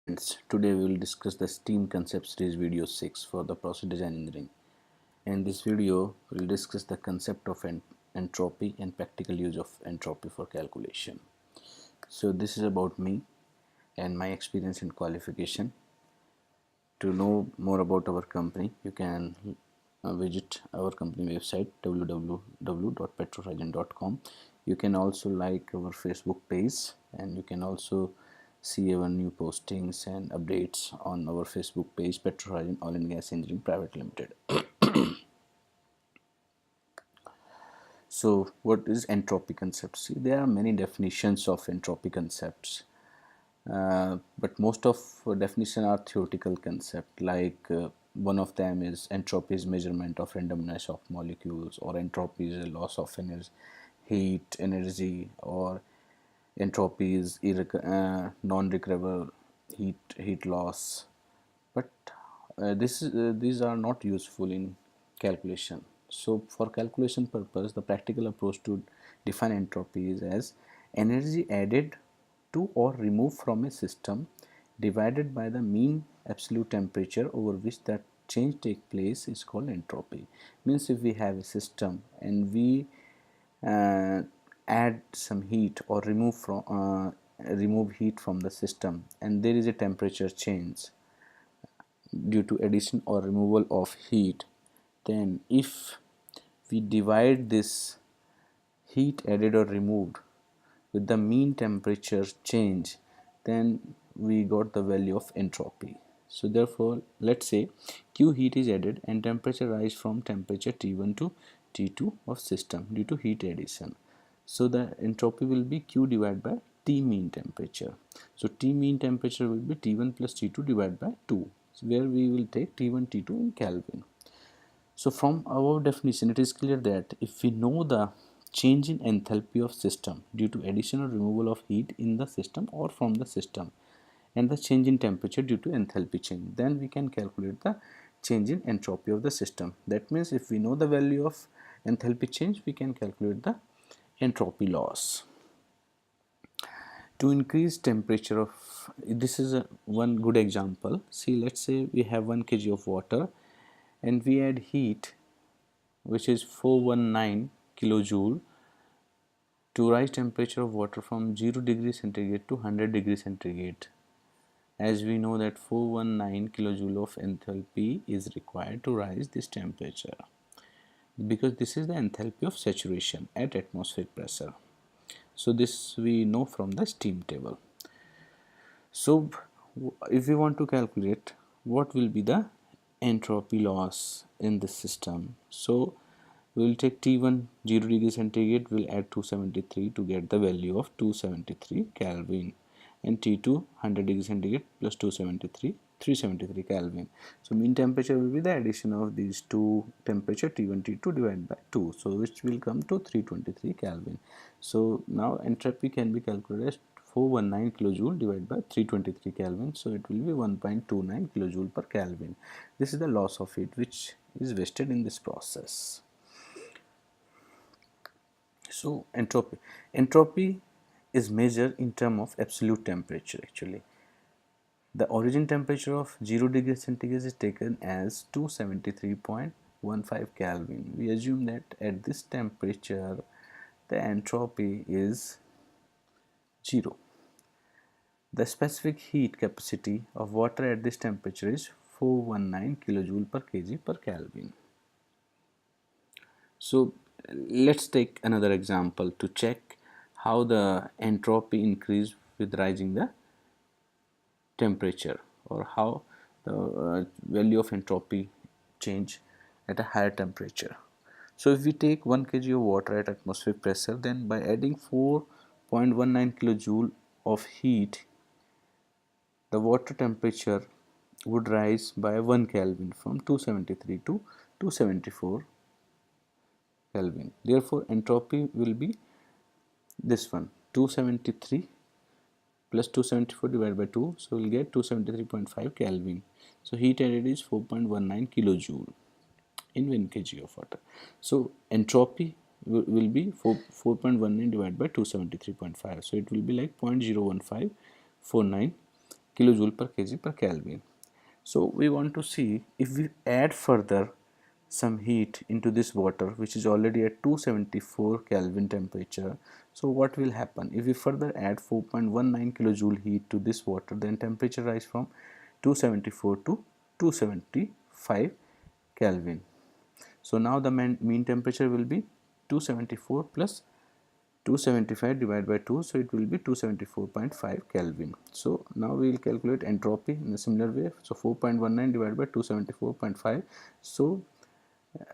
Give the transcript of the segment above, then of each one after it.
Today we will discuss the STEAM concept series video 6 for the process design engineering. In this video we will discuss the concept of entropy and practical use of entropy for calculation. So this is about me and my experience and qualification. To know more about our company, you can visit our company website www.petrohorizon.com. You can also like our Facebook page, and you can also see our new postings and updates on our Facebook page, Petrohorizon Oil and Gas Engineering Private Limited. So what is entropy concept? See, there are many definitions of entropy concepts. But most of definition are theoretical concept, like one of them is entropy is measurement of randomness of molecules, or entropy is a loss of energy, heat energy, or entropy is non-recoverable heat loss. But these are not useful in calculation. So for calculation purpose, the practical approach to define entropy is as energy added to or removed from a system divided by the mean absolute temperature over which that change take place is called entropy. Means if we have a system and we uh, add some heat or remove heat from the system, and there is a temperature change due to addition or removal of heat, then if we divide this heat added or removed with the mean temperature change, then we got the value of entropy. So therefore, let's say Q heat is added and temperature rise from temperature T1 to T2 of system due to heat addition. So the entropy will be Q divided by T mean temperature. So T mean temperature will be T1 plus T2 divided by 2, where we will take T1 T2 in Kelvin. So from our definition, it is clear that if we know the change in enthalpy of system due to addition or removal of heat in the system or from the system, and the change in temperature due to enthalpy change, then we can calculate the change in entropy of the system. That means if we know the value of enthalpy change, we can calculate the entropy loss. To increase temperature of, this is one good example. See, let's say we have 1 kg of water and we add heat, which is 419 kilojoule, to rise temperature of water from 0 degree centigrade to 100 degree centigrade. As we know that 419 kilojoule of enthalpy is required to rise this temperature, because this is the enthalpy of saturation at atmospheric pressure. So this we know from the steam table. So if we want to calculate what will be the entropy loss in the system, so we will take T1 0 degree centigrade, will add 273 to get the value of 273 Kelvin, and T2 100 degree centigrade plus 273 373 Kelvin. So mean temperature will be the addition of these two temperature T1 T2 divided by 2, so which will come to 323 Kelvin. So now entropy can be calculated as 419 kilojoule divided by 323 Kelvin, so it will be 1.29 kilojoule per Kelvin. This is the loss of heat which is wasted in this process. So entropy is measured in terms of absolute temperature. Actually, the origin temperature of 0 degree centigrade is taken as 273.15 Kelvin. We assume that at this temperature the entropy is 0. The specific heat capacity of water at this temperature is 419 kilojoule per kg per Kelvin. So let's take another example to check how the entropy increase with rising the temperature, or how the value of entropy change at a higher temperature. So if we take 1 kg of water at atmospheric pressure, then by adding 4.19 kilojoule of heat, the water temperature would rise by 1 Kelvin from 273 to 274 Kelvin. Therefore entropy will be this one, 273 plus 274 divided by 2, so we'll get 273.5 Kelvin. So heat added is 4.19 kilojoule in 1 kg of water. So entropy will be 4.19 divided by 273.5, so it will be like 0.01549 kilojoule per kg per Kelvin. So we want to see if we add further some heat into this water which is already at 274 Kelvin temperature. So what will happen if we further add 4.19 kilojoule heat to this water, then temperature rise from 274 to 275 Kelvin. So now the mean temperature will be 274 plus 275 divided by 2, so it will be 274.5 Kelvin. So now we will calculate entropy in a similar way. So 4.19 divided by 274.5, so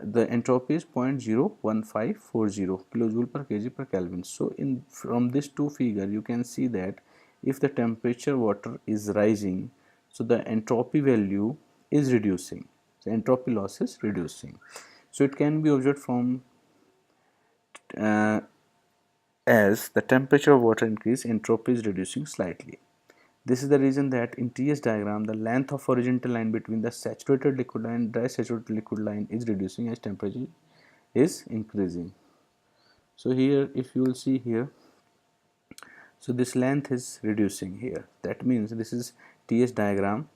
the entropy is 0.01540 kilojoule per kg per Kelvin. So from this two figure you can see that if the temperature water is rising, so the entropy value is reducing, the entropy loss is reducing. So it can be observed from as the temperature of water increase, entropy is reducing slightly. This is the reason that in TS diagram, the length of horizontal line between the saturated liquid line and dry saturated liquid line is reducing as temperature is increasing. So here, if you will see here, so this length is reducing here. That means this is TS diagram.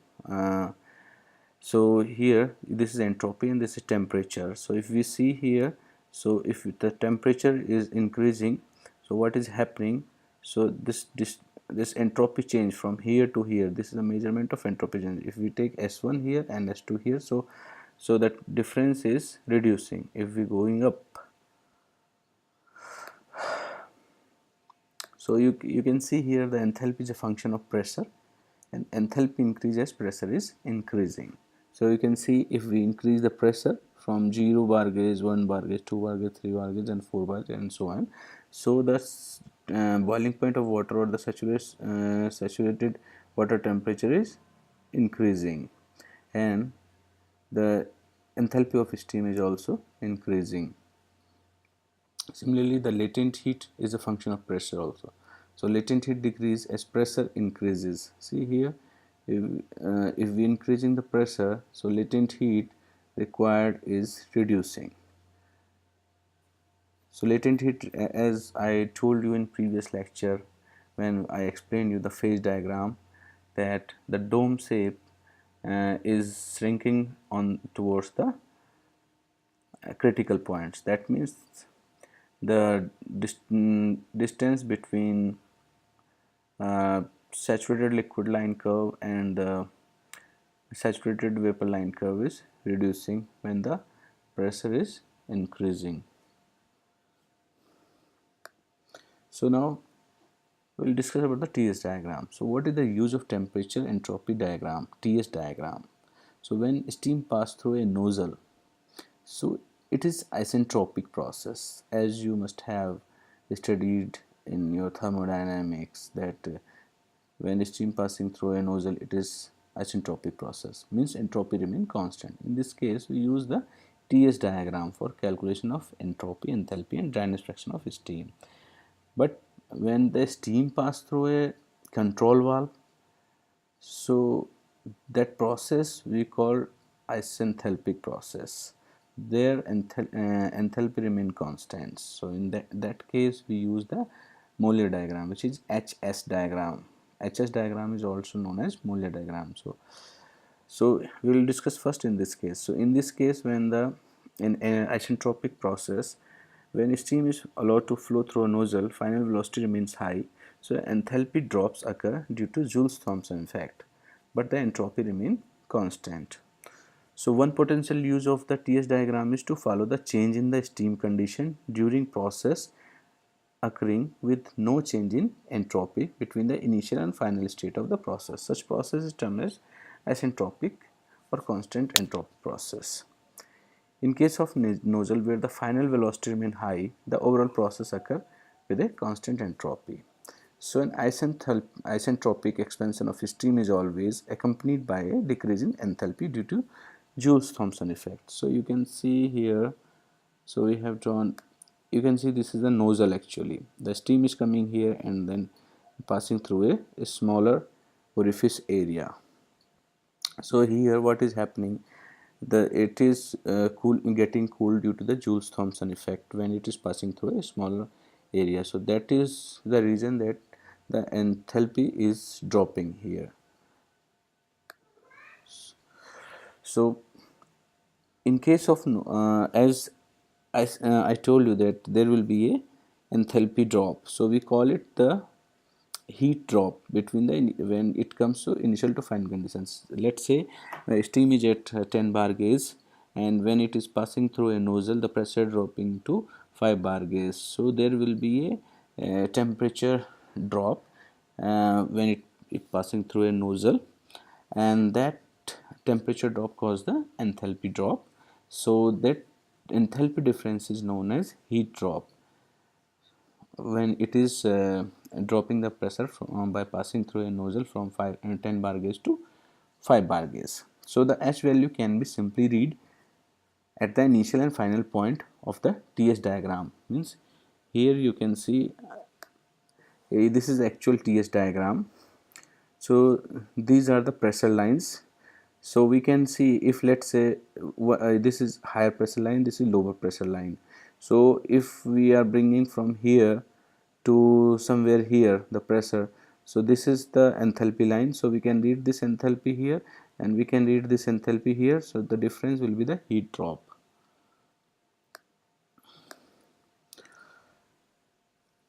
So here this is entropy and this is temperature. So if we see here, so if the temperature is increasing, so what is happening, so this entropy change from here to here, this is a measurement of entropy change. If we take S1 here and S2 here, so that difference is reducing. If we going up, so you can see here the enthalpy is a function of pressure, and enthalpy increases as pressure is increasing. So you can see if we increase the pressure from 0 bar gauge, 1 bar gauge, 2 bar gauge, 3 bar gauge and 4 bar gauge and so on, so the boiling point of water or the saturated water temperature is increasing, and the enthalpy of steam is also increasing. Similarly, the latent heat is a function of pressure also. So latent heat decreases as pressure increases. See here, if we increasing the pressure, so latent heat required is reducing. So latent heat, as I told you in previous lecture when I explained you the phase diagram, that the dome shape is shrinking on towards the critical points. That means the distance between saturated liquid line curve and the saturated vapor line curve is reducing when the pressure is increasing. So now we will discuss about the TS diagram. So what is the use of temperature entropy diagram, TS diagram? So when steam pass through a nozzle, so it is isentropic process, as you must have studied in your thermodynamics, that when steam passing through a nozzle, it is isentropic process, means entropy remain constant. In this case we use the TS diagram for calculation of entropy, enthalpy and dryness fraction of steam. But when the steam pass through a control valve, so that process we call isenthalpic process. Their enthalpy remain constant. So in that case we use the Mollier diagram, which is HS diagram. HS diagram is also known as Mollier diagram. So we will discuss first in this case. So in this case, when in an isentropic process, when steam is allowed to flow through a nozzle, final velocity remains high, so enthalpy drops occur due to Joule-Thomson effect, but the entropy remain constant. So one potential use of the TS diagram is to follow the change in the steam condition during process occurring with no change in entropy between the initial and final state of the process. Such process is termed as isentropic or constant entropy process. In case of nozzle where the final velocity remain high, the overall process occur with a constant entropy. So an isentropic expansion of steam is always accompanied by a decrease in enthalpy due to Joule-Thomson effect. So you can see here, so we have drawn, you can see this is the nozzle actually. The steam is coming here and then passing through a smaller orifice area. So here what is happening, it is getting cooled due to the Joule-Thomson effect when it is passing through a smaller area. So that is the reason that the enthalpy is dropping here. So in case of as I told you that there will be a enthalpy drop, so we call it the heat drop between the when it comes to initial to final conditions. Let's say steam is at 10 bar gauge, and when it is passing through a nozzle, the pressure dropping to 5 bar gauge. So there will be a temperature drop when it passing through a nozzle, and that temperature drop causes the enthalpy drop. So that enthalpy difference is known as heat drop when it is dropping the pressure from, by passing through a nozzle from 10 bar gauge to 5 bar gauge. So the H value can be simply read at the initial and final point of the TS diagram. Means here you can see this is actual TS diagram. So these are the pressure lines. So we can see, if let's say this is higher pressure line, this is lower pressure line. So if we are bringing from here to somewhere here the pressure, so this is the enthalpy line. So we can read this enthalpy here, and we can read this enthalpy here. So the difference will be the heat drop.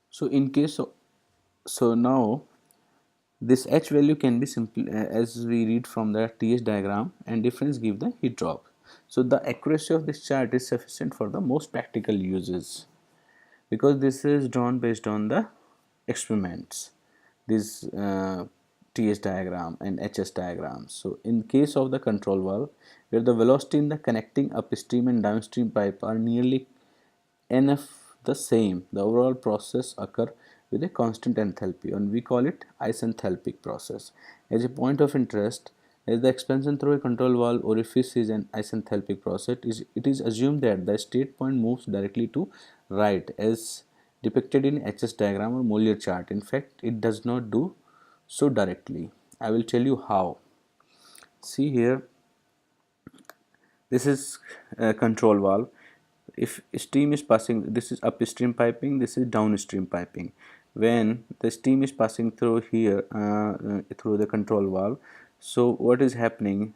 So in case of, so now this H value can be simple as we read from the TS diagram, and difference give the heat drop. So the accuracy of this chart is sufficient for the most practical uses, because this is drawn based on the experiments, this TS diagram and HS diagram. So in case of the control valve, where the velocity in the connecting upstream and downstream pipe are nearly enough the same, the overall process occur with a constant enthalpy, and we call it isenthalpic process. As a point of interest, as the expansion through a control valve orifice is an isenthalpic process, it is assumed that the state point moves directly to right as depicted in HS diagram or Mollier chart. In fact, it does not do so directly. I will tell you how. See here, this is a control valve. If steam is passing, this is upstream piping, this is downstream piping. When the steam is passing through here through the control valve, so what is happening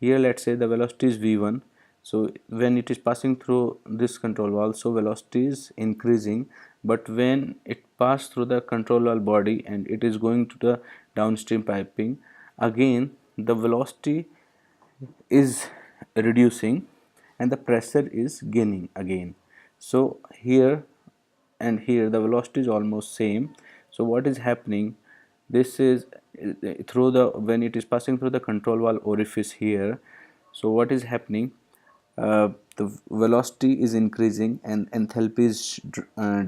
here, let's say the velocity is v1. So when it is passing through this control valve, so velocity is increasing, but when it passed through the control valve body and it is going to the downstream piping, again the velocity is reducing and the pressure is gaining again. So here and here the velocity is almost same. So what is happening, this is through the, when it is passing through the control valve orifice here, so what is happening, the velocity is increasing and enthalpy is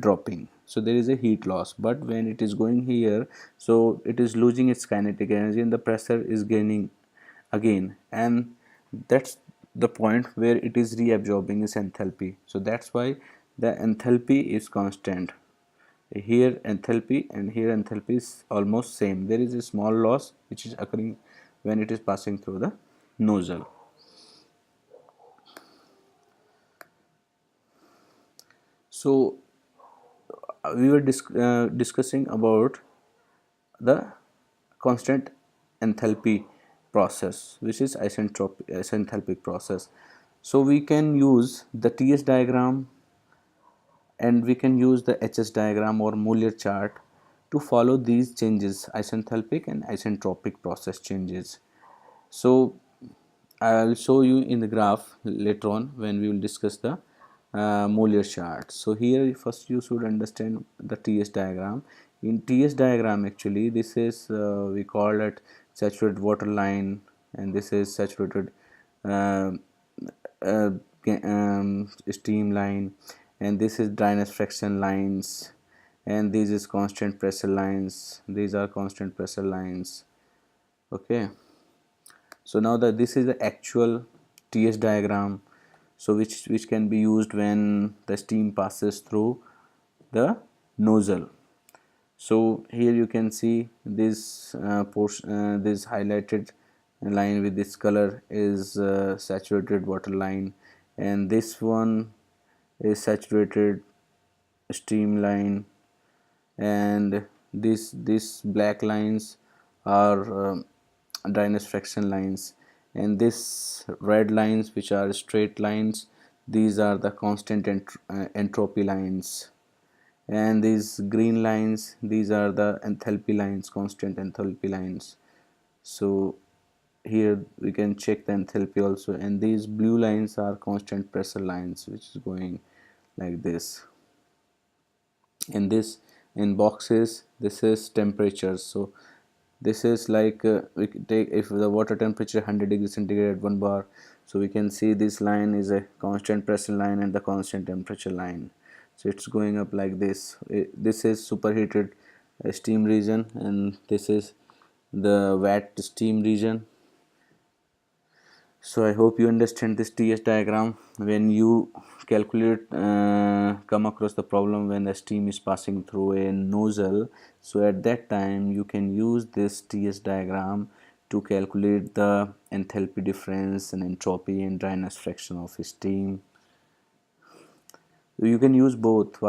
dropping, so there is a heat loss. But when it is going here, so it is losing its kinetic energy and the pressure is gaining again, and that's the point where it is reabsorbing its enthalpy. So that's why the enthalpy is constant. Here enthalpy and here enthalpy is almost same. There is a small loss which is occurring when it is passing through the nozzle. So we were discussing about the constant enthalpy process, which is isenthalpic process. So we can use the TS diagram and we can use the HS diagram or Mollier chart to follow these changes, isenthalpic and isentropic process changes. So I'll show you in the graph later on when we will discuss the Mollier chart. So here first you should understand the TS diagram. In TS diagram, actually this is we call it saturated water line, and this is saturated uh, uh, steam line, and this is dryness fraction lines, and this is constant pressure lines. These are constant pressure lines. Okay, so now that this is the actual TS diagram, so which can be used when the steam passes through the nozzle. So here you can see this portion, this highlighted line with this color is saturated water line, and this one is saturated steam line, and these black lines are dryness fraction lines, and this red lines, which are straight lines, these are the constant entropy lines, and these green lines, these are the enthalpy lines, constant enthalpy lines. So here we can check the enthalpy also, and these blue lines are constant pressure lines, which is going like this. And this in boxes, this is temperature. So this is like we can take, if the water temperature 100 degrees centigrade at 1 bar, so we can see this line is a constant pressure line and the constant temperature line. So it's going up like this. This is superheated steam region, and this is the wet steam region. So I hope you understand this TS diagram. When you calculate, come across the problem when the steam is passing through a nozzle, so at that time you can use this TS diagram to calculate the enthalpy difference and entropy and dryness fraction of steam. You can use both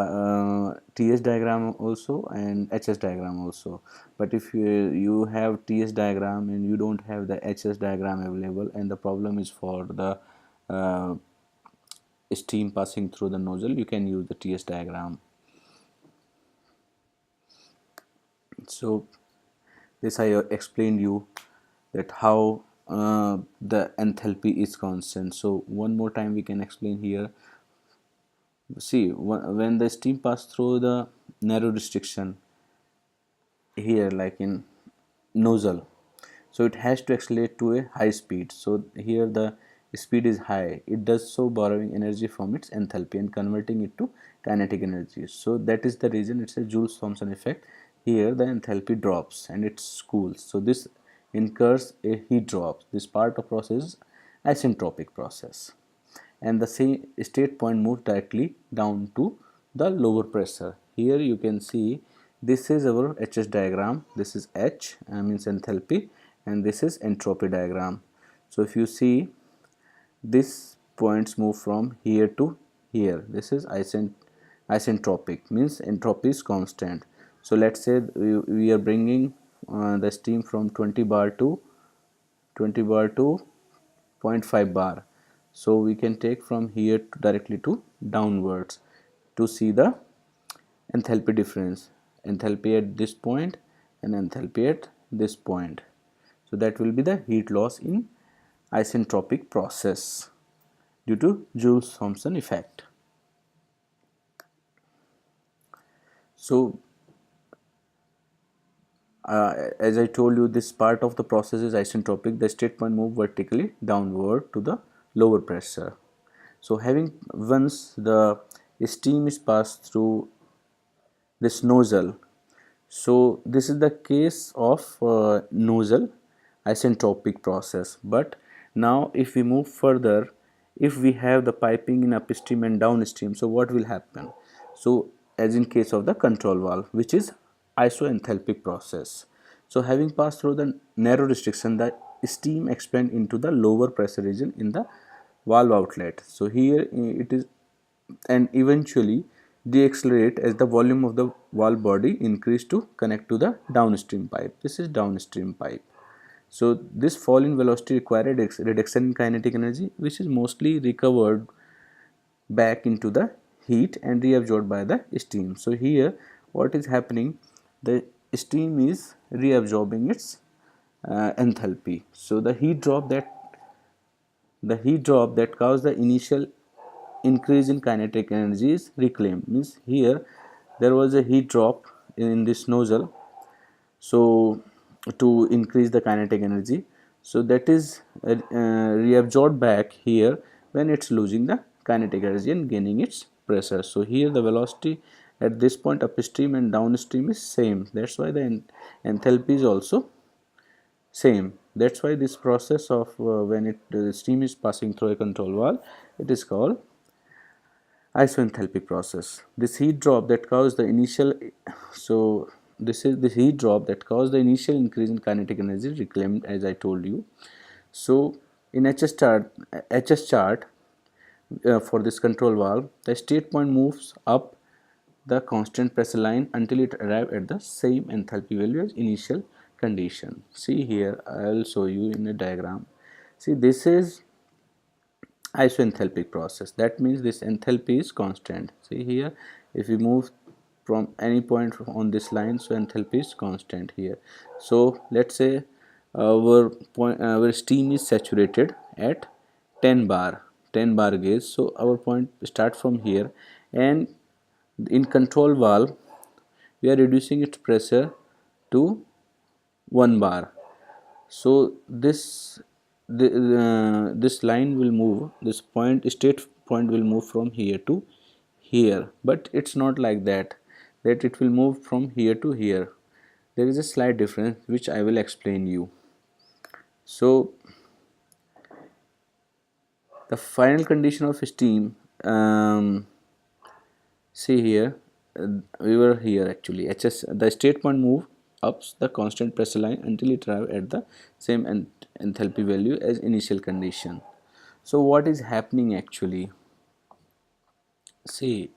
TS diagram also and HS diagram also, but if you have TS diagram and you don't have the HS diagram available, and the problem is for the uh, steam passing through the nozzle, you can use the TS diagram. So this I explained you that how the enthalpy is constant. So one more time we can explain here. See, when the steam pass through the narrow restriction here, like in nozzle, so it has to accelerate to a high speed. So here the speed is high, it does so borrowing energy from its enthalpy and converting it to kinetic energy. So that is the reason it's a Joule-Thomson effect. Here the enthalpy drops and it cools, so this incurs a heat drop. This part of process is isentropic process, and the same state point moves directly down to the lower pressure. Here you can see this is our HS diagram. This is H, means enthalpy, and this is entropy diagram. So if you see, this points move from here to here. This is isentropic, means entropy is constant. So let's say we are bringing the steam from 20 bar to 0.5 bar. So we can take from here to directly to downwards to see the enthalpy difference, enthalpy at this point and enthalpy at this point. So that will be the heat loss in isentropic process due to Joule-Thomson effect. So as I told you, this part of the process is isentropic. The state point move vertically downward to the lower pressure. So having, once the steam is passed through this nozzle, so this is the case of nozzle isentropic process. But now if we move further, if we have the piping in upstream and downstream, so what will happen? So as in case of the control valve, which is isoenthalpic process, so having passed through the narrow restriction, the steam expand into the lower pressure region in the valve outlet. So here it is, and eventually deaccelerate as the volume of the valve body increase to connect to the downstream pipe. This is downstream pipe. So this fall in velocity required reduction in kinetic energy, which is mostly recovered back into the heat and reabsorbed by the steam. So here what is happening, the steam is reabsorbing its enthalpy. So the heat drop that caused the initial increase in kinetic energy is reclaimed. Means here there was a heat drop in this nozzle, so to increase the kinetic energy, so that is reabsorbed back here when it's losing the kinetic energy and gaining its pressure. So here the velocity at this point upstream and downstream is same. That's why the enthalpy is also same. That's why this process of when steam is passing through a control valve, it is called isoenthalpic process. This heat drop that caused the initial, so this is the heat drop that caused the initial increase in kinetic energy reclaimed, as I told you. So in HS chart for this control valve, the state point moves up the constant pressure line until it arrives at the same enthalpy value as initial condition. See here, I will show you in a diagram. See, this is isothermal process. That means this enthalpy is constant. See here, if we move from any point on this line, so enthalpy is constant here. So let's say our steam is saturated at 10 bar, 10 bar gauge. So our point start from here, and in control valve we are reducing its pressure to 1 bar. So this line will move, this point state point will move from here to here, but it's not like that it will move from here to here. There is a slight difference which I will explain you. So the final condition of steam, see here, we were here actually. HS, the state point move up the constant pressure line until it arrive at the same enthalpy value as initial condition. So what is happening actually? See,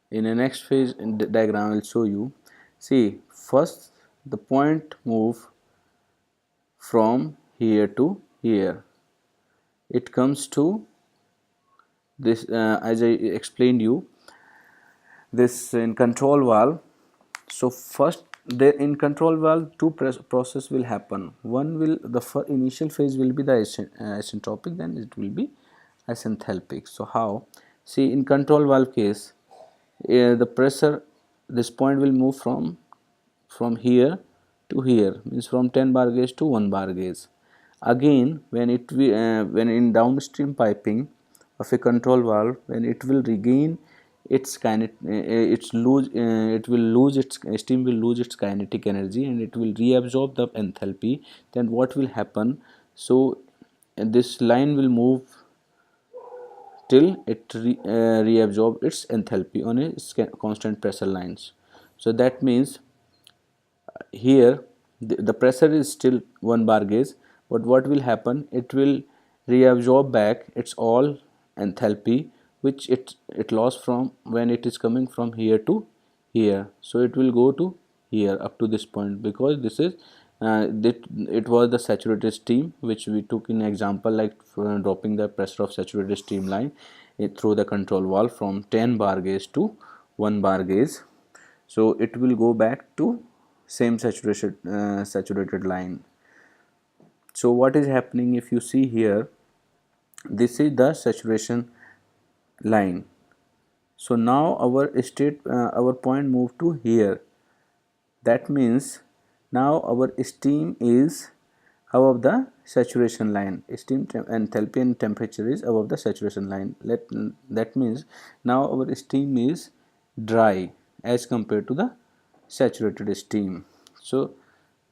in the next phase in the diagram I will show you. See, first the point move from here to here. It comes to this, as I explained you, this in control valve. So first the in control valve two process will happen. One will, the initial phase will be the isentropic, then it will be isenthalpic. So how? See, in control valve case, the pressure, this point will move from here to here, means from 10 bar gauge to 1 bar gauge. Again, when when in downstream piping of a control valve, when it will regain its it will lose its steam will lose its kinetic energy and it will reabsorb the enthalpy. Then what will happen? So this line will move till it reabsorb its enthalpy on a constant pressure lines. So that means here the pressure is still 1 bar gauge, but what will happen, it will reabsorb back its all enthalpy which it lost from when it is coming from here to here. So it will go to here up to this point, because this is it was the saturated steam which we took in example, like dropping the pressure of saturated steam line through the control valve from 10 bar gauge to 1 bar gauge. So it will go back to same saturated line. So what is happening, if you see here, this is the saturation line. So now our point moved to here. That means now our steam is above the saturation line. Steam enthalpy and temperature is above the saturation line. That means now our steam is dry as compared to the saturated steam. So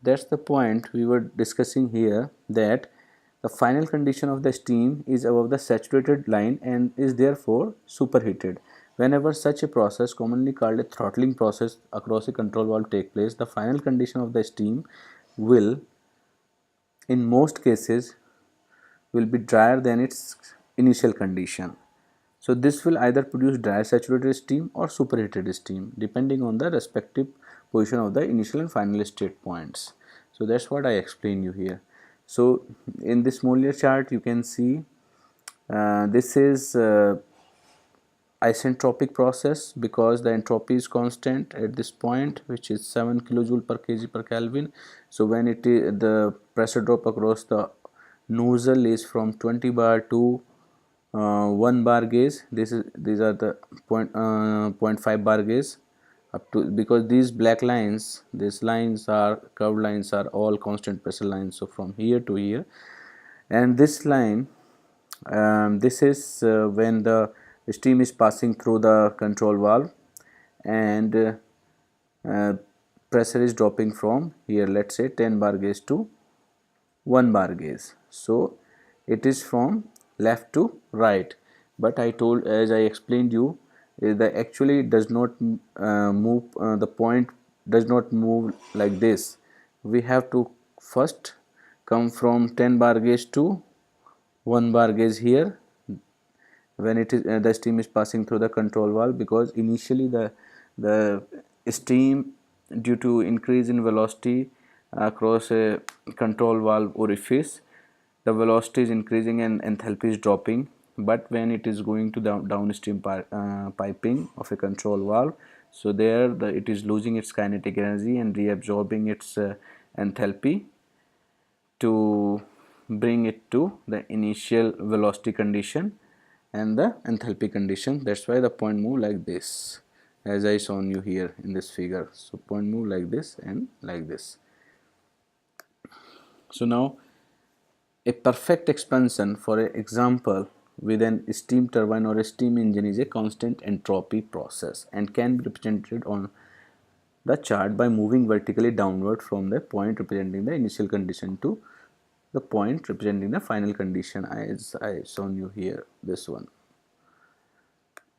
that's the point we were discussing here, that the final condition of the steam is above the saturated line and is therefore superheated. Whenever such a process, commonly called a throttling process, across a control valve take place, the final condition of the steam will, in most cases, will be drier than its initial condition. So this will either produce dry saturated steam or superheated steam depending on the respective position of the initial and final state points. So that's what I explained you here. So in this Mollier chart you can see this is isentropic process, because the entropy is constant at this point, which is 7 kilojoule per kg per Kelvin. So when it is, the pressure drop across the nozzle is from 20 bar to 1 bar gauge. These are the 0.5 bar gauge up to, because these black lines, these lines are curved lines, are all constant pressure lines. So from here to here, and this line, this is when the steam is passing through the control valve and pressure is dropping from here, let's say 10 bar gauge to 1 bar gauge. So it is from left to right, but I told, as I explained you, the actually does not move, the point does not move like this. We have to first come from 10 bar gauge to 1 bar gauge here when it is the steam is passing through the control valve, because initially the steam, due to increase in velocity across a control valve orifice, the velocity is increasing and enthalpy is dropping, but when it is going to downstream piping of a control valve, so there it is losing its kinetic energy and reabsorbing its enthalpy to bring it to the initial velocity condition and the enthalpy condition. That's why the point move like this, as I shown you here in this figure. So point move like this and like this. So now a perfect expansion, for example, with an steam turbine or a steam engine, is a constant entropy process and can be represented on the chart by moving vertically downward from the point representing the initial condition to the point representing the final condition, as I shown you here, this one.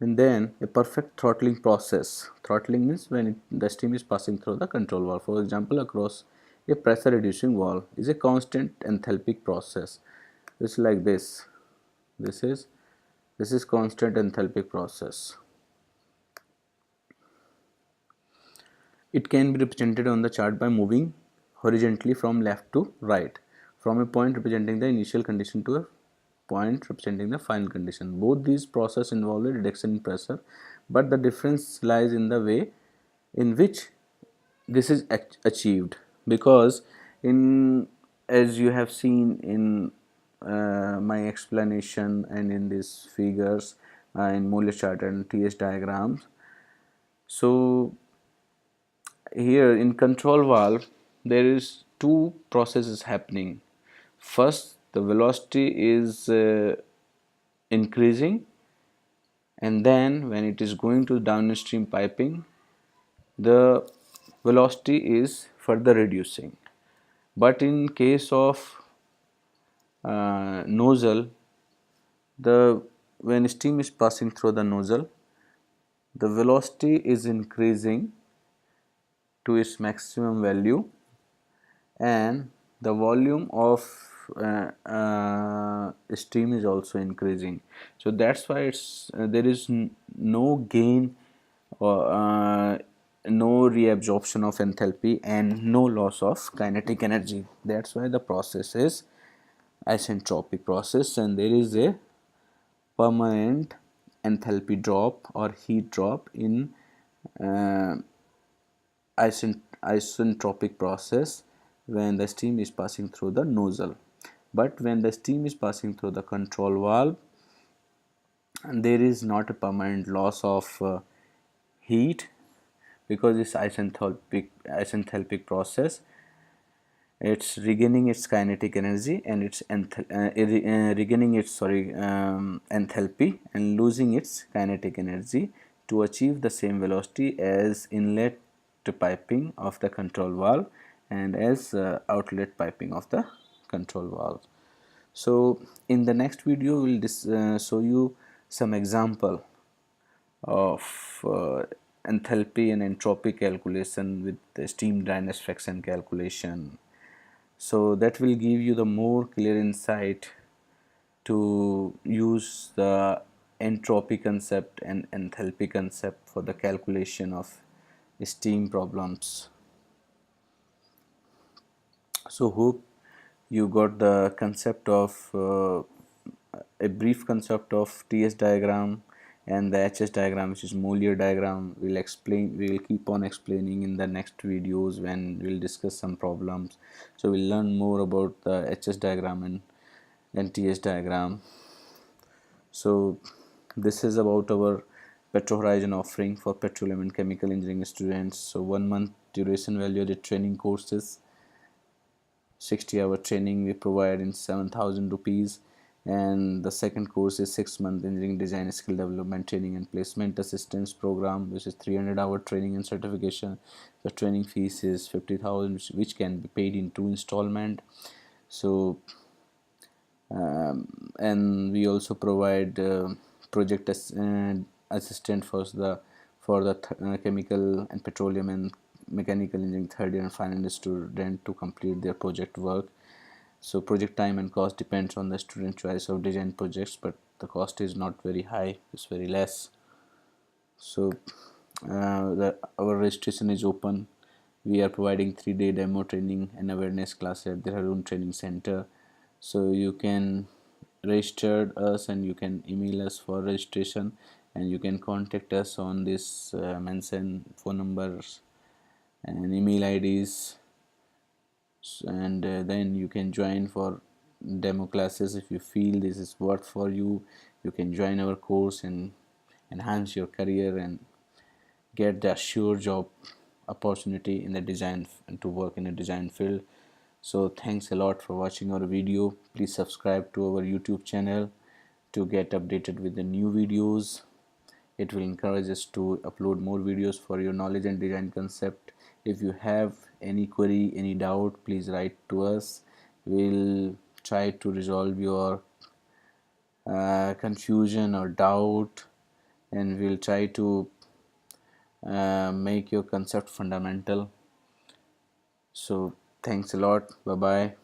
And then a perfect throttling process. Throttling means when the steam is passing through the control valve, for example across a pressure reducing valve, is a constant enthalpic process. It's like this. This is constant enthalpic process. It can be represented on the chart by moving horizontally from left to right, from a point representing the initial condition to a point representing the final condition. Both these processes involve a reduction in pressure, but the difference lies in the way in which this is achieved, because in, as you have seen in my explanation and in these figures in Mollier chart and TS diagrams, so here in control valve there is two processes happening. First, the velocity is increasing, and then when it is going to downstream piping, the velocity is further reducing. But in case of nozzle, the when steam is passing through the nozzle, the velocity is increasing to its maximum value and the volume of steam is also increasing. So that's why it's there is no gain or no reabsorption of enthalpy and no loss of kinetic energy. That's why the process is isentropic process, and there is a permanent enthalpy drop or heat drop in uh, isentropic process when the steam is passing through the nozzle. But when the steam is passing through the control valve, there is not a permanent loss of heat, because this isenthalpic process, it's regaining its kinetic energy and it's regaining its enthalpy and losing its kinetic energy to achieve the same velocity as inlet piping of the control valve and as outlet piping of the control valve. So in the next video we will show you some example of enthalpy and entropy calculation with the steam dryness fraction calculation. So that will give you the more clear insight to use the entropy concept and enthalpy concept for the calculation of steam problems. So hope you got the concept of a brief concept of TS diagram and the HS diagram, which is Mollier diagram. We will keep on explaining in the next videos when we'll discuss some problems. So we'll learn more about the HS diagram and TS diagram. So this is about our Petro Horizon offering for petroleum and chemical engineering students. So 1 month duration valued training courses, 60-hour training we provide in 7,000 rupees, and the second course is 6-month engineering design skill development training and placement assistance program, which is 300-hour training and certification. The training fees is 50,000, which can be paid in 2 installment. So and we also provide project assistant for the chemical and petroleum and mechanical engineering third year and final year student to complete their project work. So project time and cost depends on the student choice of design projects, but the cost is not very high, it's very less. So our registration is open. We are providing 3-day demo training and awareness class at the Harun Training Center. So you can register us and you can email us for registration, and you can contact us on this mention phone numbers and email IDs, and then you can join for demo classes. If you feel this is worth for you, you can join our course and enhance your career and get the sure job opportunity in the design to work in a design field. So thanks a lot for watching our video. Please subscribe to our YouTube channel to get updated with the new videos. It will encourage us to upload more videos for your knowledge and design concept. If you have any query, any doubt, please write to us. We'll try to resolve your confusion or doubt, and we'll try to make your concept fundamental. So thanks a lot. Bye bye.